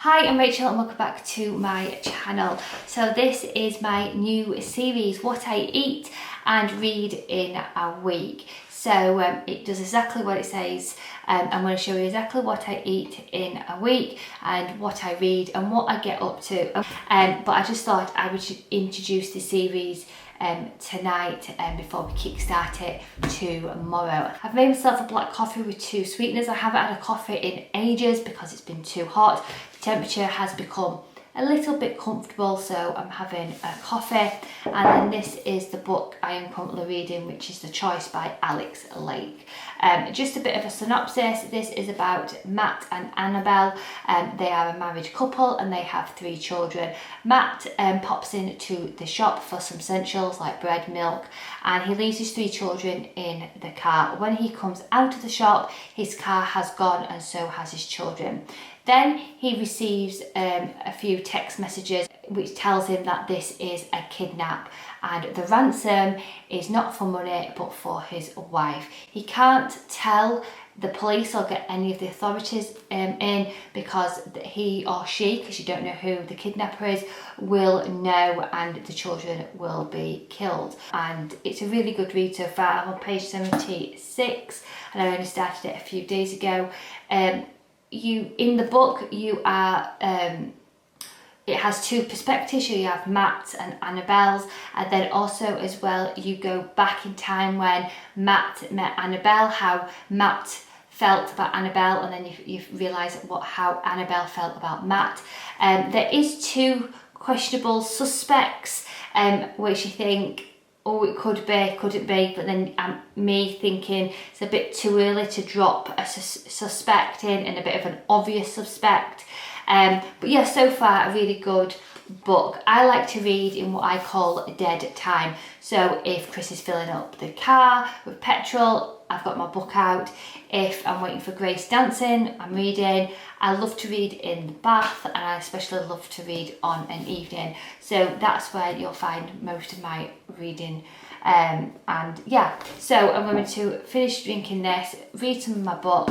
Hi, I'm Rachel and welcome back to my channel. So this is my new series, What I Eat and Read in a Week. So it does exactly what it says. I'm going to show you exactly what I eat in a week and what I read and what I get up to. But I just thought I would introduce the series tonight before we kickstart it tomorrow. I've made myself a black coffee with 2 sweeteners. I haven't had a coffee in ages because it's been too hot. The temperature has become a little bit comfortable, so I'm having a coffee. And then this is the book I am currently reading, which is The Choice by Alex Lake. Just a bit of a synopsis. This is about Matt and Annabelle. They are a married couple and they have 3 children. Matt pops into the shop for some essentials like bread, milk, and he leaves his 3 children in the car. When he comes out of the shop, his car has gone and so has his children. Then he receives a few text messages which tells him that this is a kidnap and the ransom is not for money but for his wife. He can't tell the police or get any of the authorities in because he or she, because you don't know who the kidnapper is, will know and the children will be killed. And it's a really good read so far. I'm on page 76 and I only started it a few days ago. In the book you are it has 2 perspectives. You have Matt and Annabelle's, and then also as well you go back in time when Matt met Annabelle, how Matt felt about Annabelle, and then you realise how Annabelle felt about Matt. There is 2 questionable suspects which you think, oh, it could be, could it be? But then me thinking it's a bit too early to drop a suspect in and a bit of an obvious suspect. But yeah, so far a really good book. I like to read in what I call dead time. So if Chris is filling up the car with petrol, I've got my book out. If I'm waiting for Grace dancing, I'm reading. I love to read in the bath and I especially love to read on an evening. So that's where you'll find most of my reading. And yeah, so I'm going to finish drinking this, read some of my book,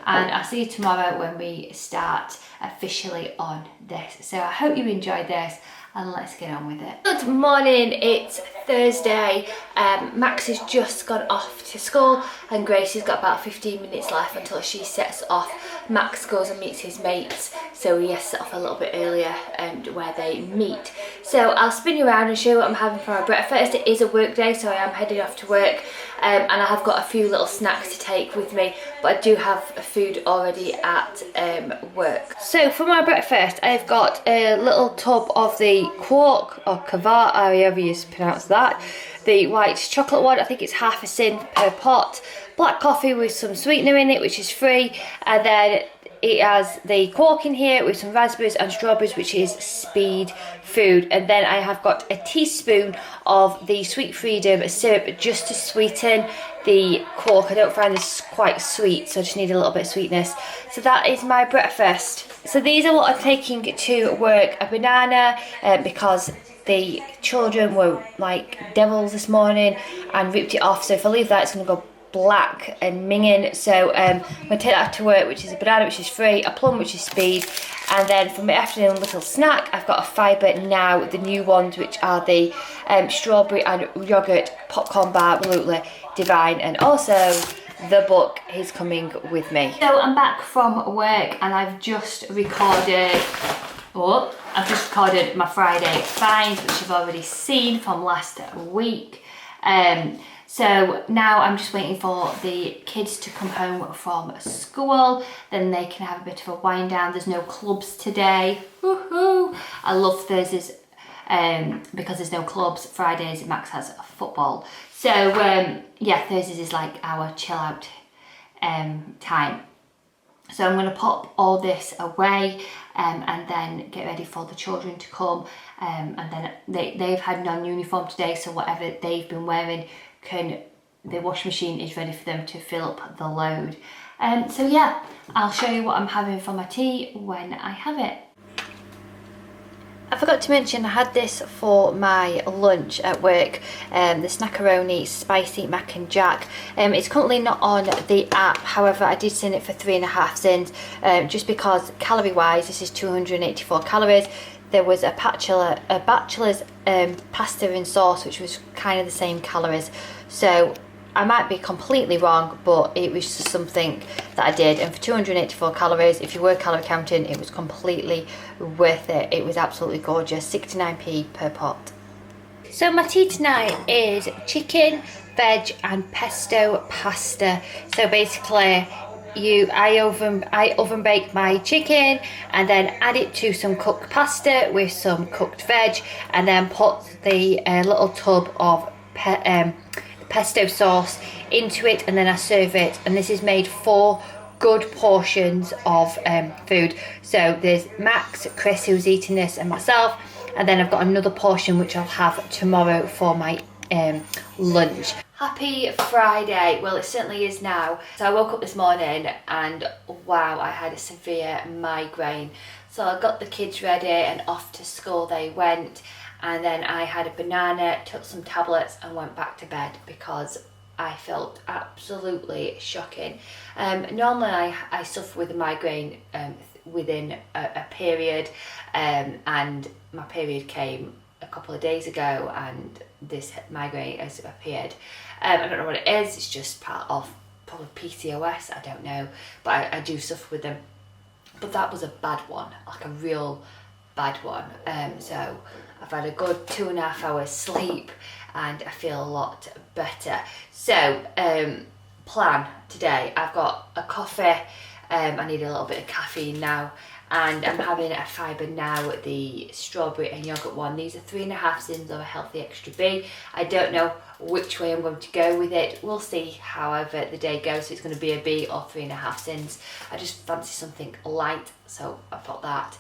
and I'll see you tomorrow when we start officially on this. So I hope you enjoyed this and let's get on with it. Good morning, it's Thursday. Max has just gone off to school and Grace has got about 15 minutes left until she sets off. Max goes and meets his mates, so he has set off a little bit earlier where they meet. So I'll spin you around and show you what I'm having for my breakfast. It is a work day, so I am heading off to work, and I have got a few little snacks to take with me, but I do have food already at work. So for my breakfast, I've got a little tub of the quark or kavat, however you pronounce that, the white chocolate one. I think it's half a sin per pot. Black coffee with some sweetener in it, which is free, and then it has the quark in here with some raspberries and strawberries, which is speed food. And then I have got a teaspoon of the Sweet Freedom syrup just to sweeten the quark. I don't find this quite sweet, so I just need a little bit of sweetness. So that is my breakfast. So these are what I'm taking to work. A banana because the children were like devils this morning and ripped it off, so if I leave that it's going to go black and minging. So I'm going to take that to work, which is a banana, which is free, a plum, which is speed, and then for my afternoon little snack I've got a fibre now, the new ones, which are the strawberry and yoghurt popcorn bar, absolutely divine, and also the book is coming with me. So I'm back from work and I've just recorded my Friday finds, which you've already seen from last week. So now I'm just waiting for the kids to come home from school, then they can have a bit of a wind down. There's no clubs today. Woohoo! I love Thursdays because there's no clubs. Fridays Max has football. So yeah, Thursdays is like our chill out time. So I'm going to pop all this away and then get ready for the children to come, and then they've had non-uniform today, so whatever they've been wearing the washing machine is ready for them to fill up the load. So yeah, I'll show you what I'm having for my tea when I have it. I forgot to mention I had this for my lunch at work, the Snackaroni Spicy Mac and Jack. It's currently not on the app, however I did send it for 3.5 cents, just because calorie wise this is 284 calories. There was a bachelor's pasta and sauce which was kind of the same calories, so I might be completely wrong, but it was just something that I did, and for 284 calories, if you were calorie counting, it was completely worth it. It was absolutely gorgeous, 69p per pot. So my tea tonight is chicken, veg and pesto pasta. So basically I oven bake my chicken and then add it to some cooked pasta with some cooked veg, and then put the little tub of pesto sauce into it, and then I serve it. And this is made 4 good portions of food. So there's Max, Chris who's eating this, and myself, and then I've got another portion which I'll have tomorrow for my lunch. Happy Friday. Well, it certainly is now. So I woke up this morning and wow, I had a severe migraine. So I got the kids ready and off to school they went. And then I had a banana, took some tablets and went back to bed because I felt absolutely shocking. Normally I suffer with a migraine within a period, and my period came a couple of days ago and this migraine has appeared. I don't know what it is, it's just part of probably PCOS, I don't know, but I do suffer with them. But that was a bad one, like a real bad one. So I've had a good 2.5 hours sleep and I feel a lot better. So plan today, I've got a coffee, I need a little bit of caffeine now, and I'm having a fibre now, the strawberry and yoghurt one. These are 3.5 cents of a healthy extra B. I don't know which way I'm going to go with it. We'll see however the day goes. So it's going to be a B or 3.5 cents. I just fancy something light, so I've got that.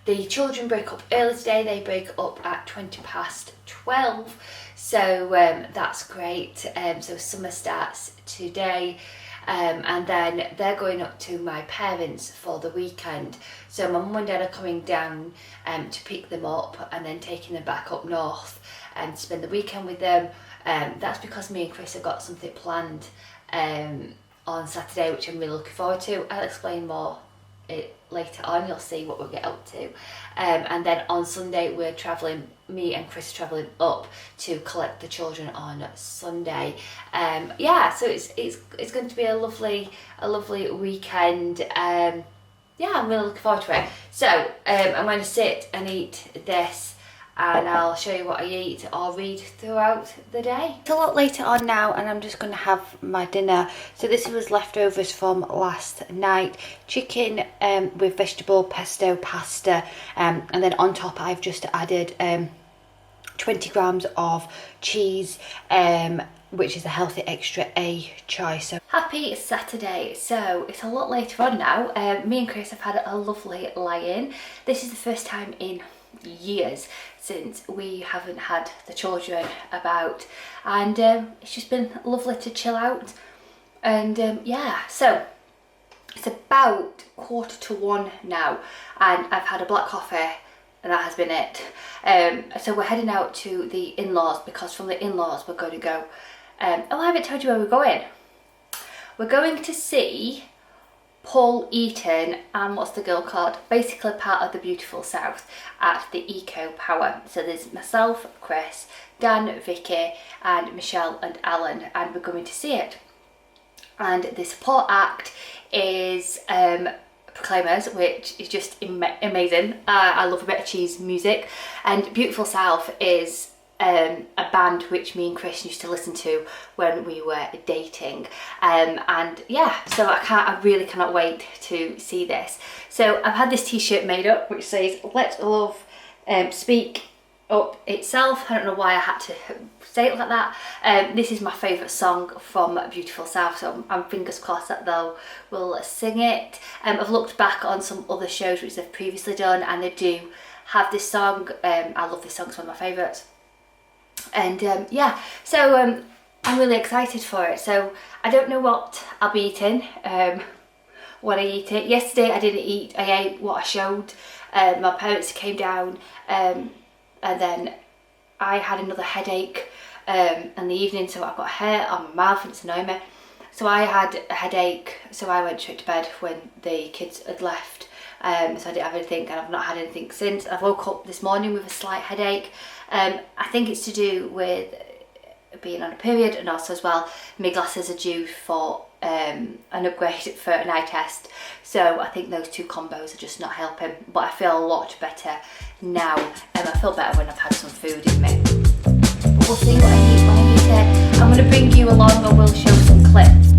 The children break up early today. They break up at 12:20, so that's great. So summer starts today, and then they're going up to my parents for the weekend. So my mum and dad are coming down to pick them up and then taking them back up north and spend the weekend with them. That's because me and Chris have got something planned on Saturday, which I'm really looking forward to. I'll explain more later on, you'll see what we'll get up to. And then on Sunday we're travelling, me and Chris are travelling up to collect the children on Sunday. Yeah, so it's going to be a lovely weekend. Yeah, I'm really looking forward to it. So I'm going to sit and eat this, and I'll show you what I eat or read throughout the day. It's a lot later on now and I'm just going to have my dinner. So this was leftovers from last night. Chicken with vegetable pesto pasta, and then on top I've just added 20 grams of cheese, which is a healthy extra A choice. So happy Saturday. So it's a lot later on now. Me and Chris have had a lovely lie-in. This is the first time in years since we haven't had the children about, and it's just been lovely to chill out. And yeah, so it's about 1:45 now and I've had a black coffee and that has been it. So we're heading out to the in-laws, because from the in-laws we're going to go, oh, I haven't told you where we're going. We're going to see Paul Eaton and what's the girl called? Basically part of the beautiful South at the Eco Power. So there's myself, Chris, Dan, Vicky and Michelle and Alan, and we're going to see it. And the support act is Proclaimers, which is just amazing. I love a bit of cheese music. And Beautiful South is a band which me and Chris used to listen to when we were dating, and yeah, so I really cannot wait to see this. So I've had this t-shirt made up which says "Let Love Speak Up Itself." I don't know why I had to say it like that. This is my favourite song from Beautiful South, so I'm fingers crossed that will sing it. I've looked back on some other shows which they've previously done and they do have this song. I love this song, it's one of my favourites. And yeah, so I'm really excited for it. So I don't know what I'll be eating, when I eat it. Yesterday I didn't eat, I ate what I showed. My parents came down and then I had another headache in the evening, so I've got hair on my mouth and it's annoying me. So I had a headache, so I went straight to bed when the kids had left. So I didn't have anything, and I've not had anything since. I woke up this morning with a slight headache. I think it's to do with being on a period, and also as well, my glasses are due for an upgrade for an eye test. So I think those two combos are just not helping, but I feel a lot better now. I feel better when I've had some food in me. But we'll see what I eat when I eat it. I'm going to bring you along and we'll show some clips.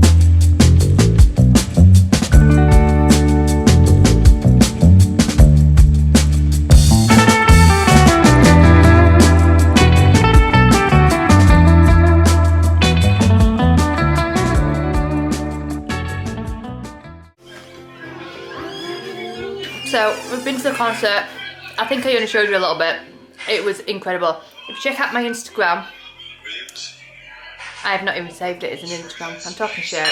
So we've been to the concert. I think I only showed you a little bit. It was incredible. If you check out my Instagram, I have not even saved it as an Instagram. I'm talking shit.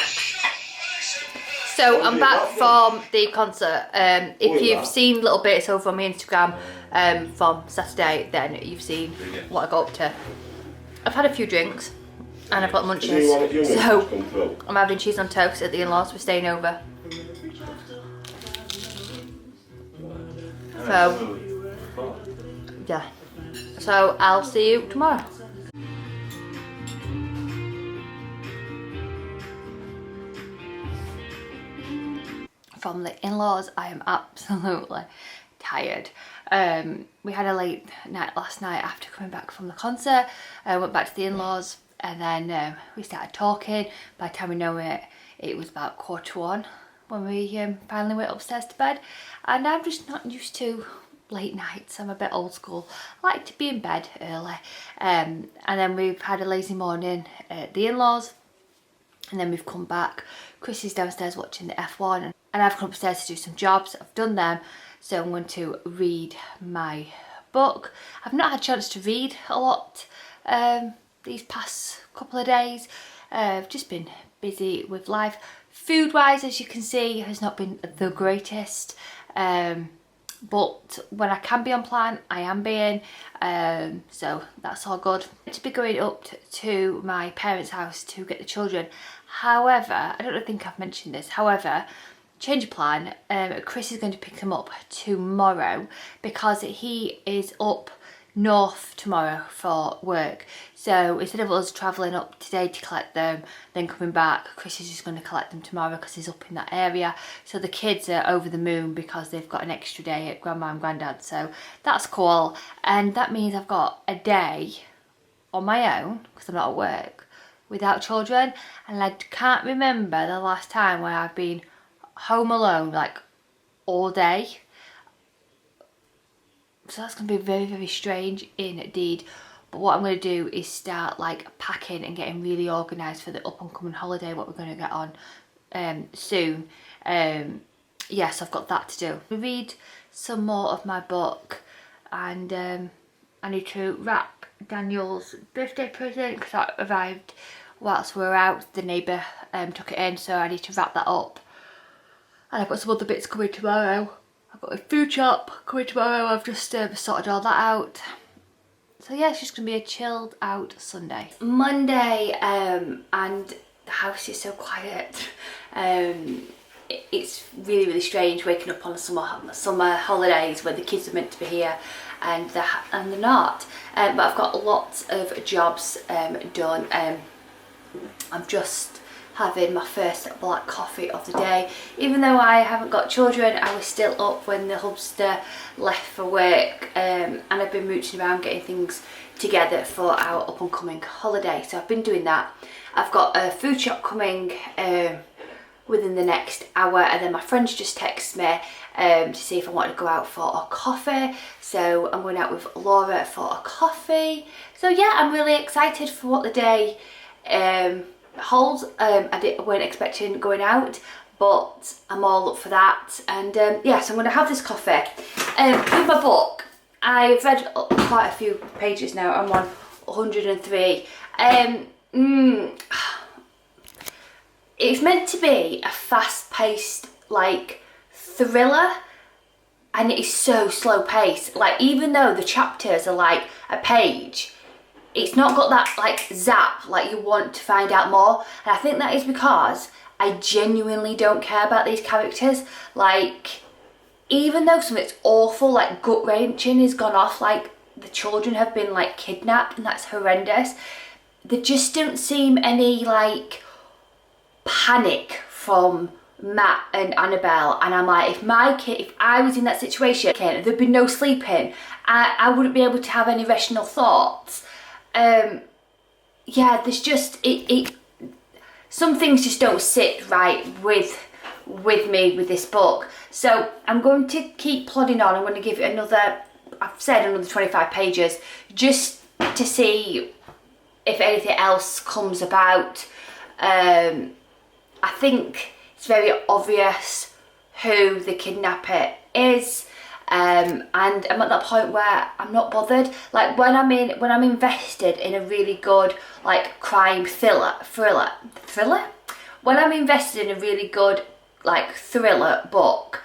So I'm back from the concert. If you've seen little bits over on my Instagram from Saturday, then you've seen what I got up to. I've had a few drinks and I've got munchies. So I'm having cheese on toast at the in-laws. We're staying over. So, yeah. So I'll see you tomorrow. From the in-laws, I am absolutely tired. We had a late night last night after coming back from the concert. I went back to the in-laws and then we started talking. By the time we know it, it was about 1:15 when we finally went upstairs to bed. And I'm just not used to late nights. I'm a bit old school. I like to be in bed early. And then we've had a lazy morning at the in-laws. And then we've come back. Chris is downstairs watching the F1. And I've come upstairs to do some jobs. I've done them. So I'm going to read my book. I've not had a chance to read a lot these past couple of days. I've just been busy with life. Food wise, as you can see, has not been the greatest. But when I can be on plan, I am being. So that's all good. To be going up to my parents' house to get the children. However, I don't think I've mentioned this. However, change of plan. Chris is going to pick them up tomorrow because he is up north tomorrow for work. So instead of us travelling up today to collect them, then coming back, Chris is just going to collect them tomorrow because he's up in that area. So the kids are over the moon because they've got an extra day at Grandma and Grandad. So that's cool. And that means I've got a day on my own because I'm not at work without children. And I can't remember the last time when I've been home alone like all day. So that's going to be very, very strange indeed. But what I'm going to do is start like packing and getting really organised for the up and coming holiday, what we're going to get on soon. Yes, I've got that to do. I read some more of my book and I need to wrap Daniel's birthday present because that arrived whilst we were out. The neighbour took it in, so I need to wrap that up. And I've got some other bits coming tomorrow. I've got a food shop coming tomorrow. I've just sorted all that out. So yeah, it's just going to be a chilled out Sunday. Monday, and the house is so quiet. It's really, really strange waking up on summer holidays when the kids are meant to be here and they're not. But I've got lots of jobs done. I'm just having my first black coffee of the day. Even though I haven't got children, I was still up when the hubster left for work, and I've been mooching around getting things together for our up and coming holiday. So I've been doing that. I've got a food shop coming within the next hour, and then my friends just texted me to see if I want to go out for a coffee. So I'm going out with Laura for a coffee. So yeah, I'm really excited for what the day holds. I weren't expecting going out, but I'm all up for that. And yeah, so I'm going to have this coffee. With my book, I've read quite a few pages now. I'm on 103. It's meant to be a fast-paced like thriller, and it is so slow paced. Like, even though the chapters are like a page, it's not got that like zap, like you want to find out more. And I think that is because I genuinely don't care about these characters. Like, even though something's awful, like gut-wrenching has gone off, like the children have been like kidnapped and that's horrendous, there just don't seem any like panic from Matt and Annabelle. And I'm like, if I was in that situation, there'd be no sleeping. I wouldn't be able to have any rational thoughts. Yeah, there's just some things just don't sit right with me with this book. So I'm going to keep plodding on. I'm going to give it another 25 pages just to see if anything else comes about. I think it's very obvious who the kidnapper is, and I'm at that point where I'm not bothered. Like, when I'm invested in a really good like crime thriller, when I'm invested in a really good like thriller book,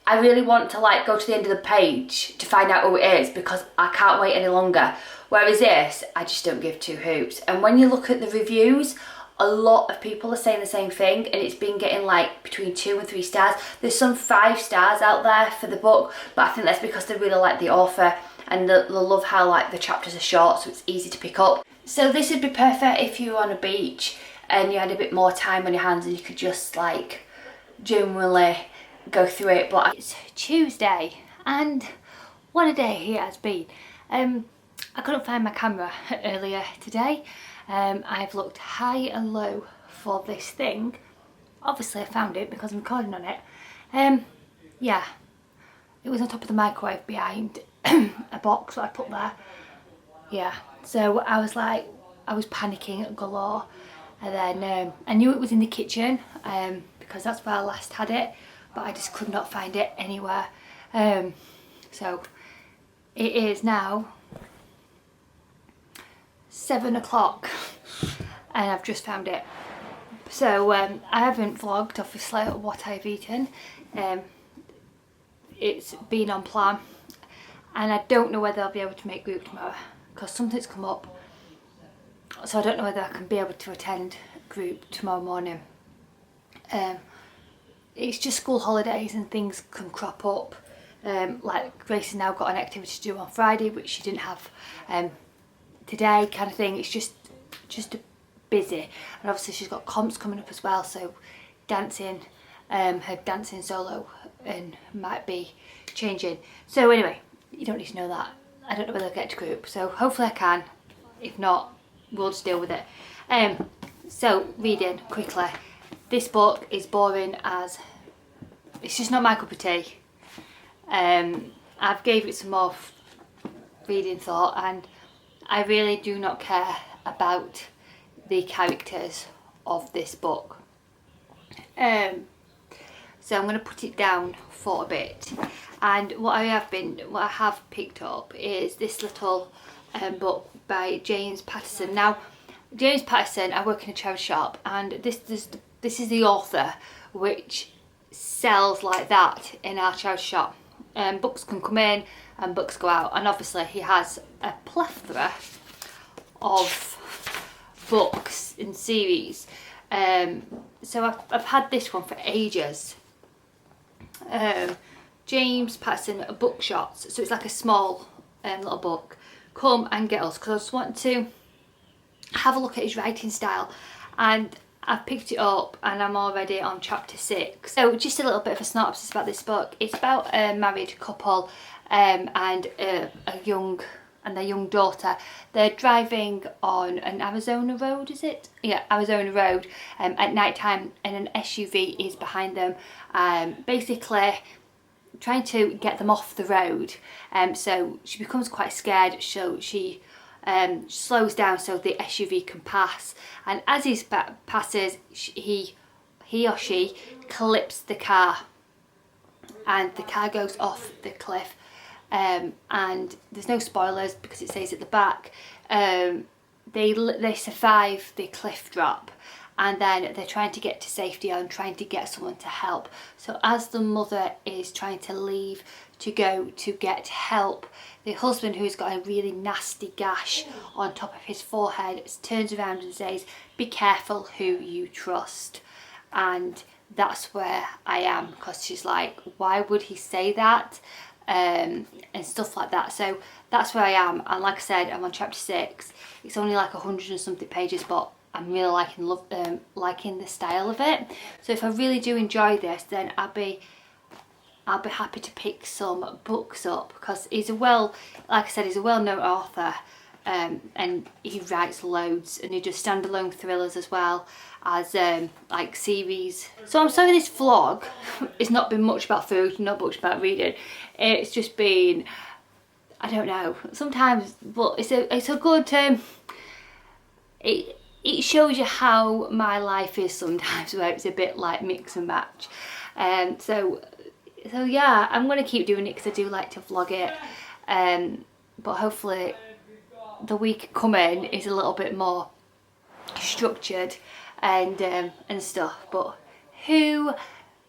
I really want to like go to the end of the page to find out who it is, because I can't wait any longer. Whereas this, I just don't give two hoots. And when you look at the reviews, a lot of people are saying the same thing, and it's been getting like between 2 and 3 stars. There's some 5 stars out there for the book, but I think that's because they really like the author and they love how like the chapters are short, so it's easy to pick up. So this would be perfect if you were on a beach and you had a bit more time on your hands and you could just like generally go through it. But it's Tuesday and what a day it has been. I couldn't find my camera earlier today. I've looked high and low for this thing. Obviously I found it because I'm recording on it. Yeah, it was on top of the microwave behind a box that I put there. Yeah, so I was panicking galore, and then I knew it was in the kitchen because that's where I last had it, but I just could not find it anywhere. So it is now 7 o'clock and I've just found it. So I haven't vlogged obviously what I've eaten. It's been on plan, and I don't know whether I'll be able to make group tomorrow because something's come up, so I don't know whether I can be able to attend group tomorrow morning. It's just school holidays and things can crop up. Like Grace has now got an activity to do on Friday which she didn't have today, kind of thing. It's just busy, and obviously she's got comps coming up as well, so dancing, her dancing solo and might be changing. So anyway, you don't need to know that. I don't know whether I'll get to group, so hopefully I can. If not, we'll just deal with it. So reading quickly, this book is boring as, it's just not my cup of tea. I've gave it some more reading thought, and I really do not care about the characters of this book. So I'm going to put it down for a bit. And what I have picked up is this little book by James Patterson. Now, James Patterson, I work in a charity shop, and this is the author which sells like that in our charity shop. Books can come in and books go out, and obviously he has a plethora of books in series. So I've had this one for ages. James Patterson Book Shots. So it's like a small little book. Come and Get Us, because I just want to have a look at his writing style, and I've picked it up and I'm already on chapter 6. So just a little bit of a synopsis about this book. It's about a married couple and their young daughter. They're driving on an Arizona road, is it? Yeah, Arizona road at night time, and an SUV is behind them, basically trying to get them off the road. So she becomes quite scared, so she slows down so the SUV can pass, and as he passes, he or she clips the car, and the car goes off the cliff. And there's no spoilers because it says at the back. They survive the cliff drop, and then they're trying to get to safety and trying to get someone to help. So as the mother is trying to leave to go to get help, the husband, who's got a really nasty gash on top of his forehead, turns around and says, "Be careful who you trust." And that's where I am, because she's like, why would he say that? And stuff like that. So that's where I am, and like I said, I'm on chapter 6. It's only like 100 and something pages, but I'm really liking the style of it. So if I really do enjoy this, then I'll be happy to pick some books up, because he's like I said, he's a well-known author, and he writes loads, and he does standalone thrillers as well as like series. So I'm sorry this vlog it's not been much about food, not much about reading. It's just been, I don't know, sometimes, but it's a good it shows you how my life is sometimes, where it's a bit like mix and match. So yeah, I'm going to keep doing it because I do like to vlog it, but hopefully the week coming is a little bit more structured and stuff, but who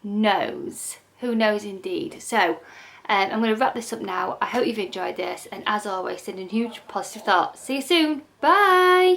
knows indeed. So I'm going to wrap this up now. I hope you've enjoyed this, and as always, sending huge positive thoughts. See you soon, bye.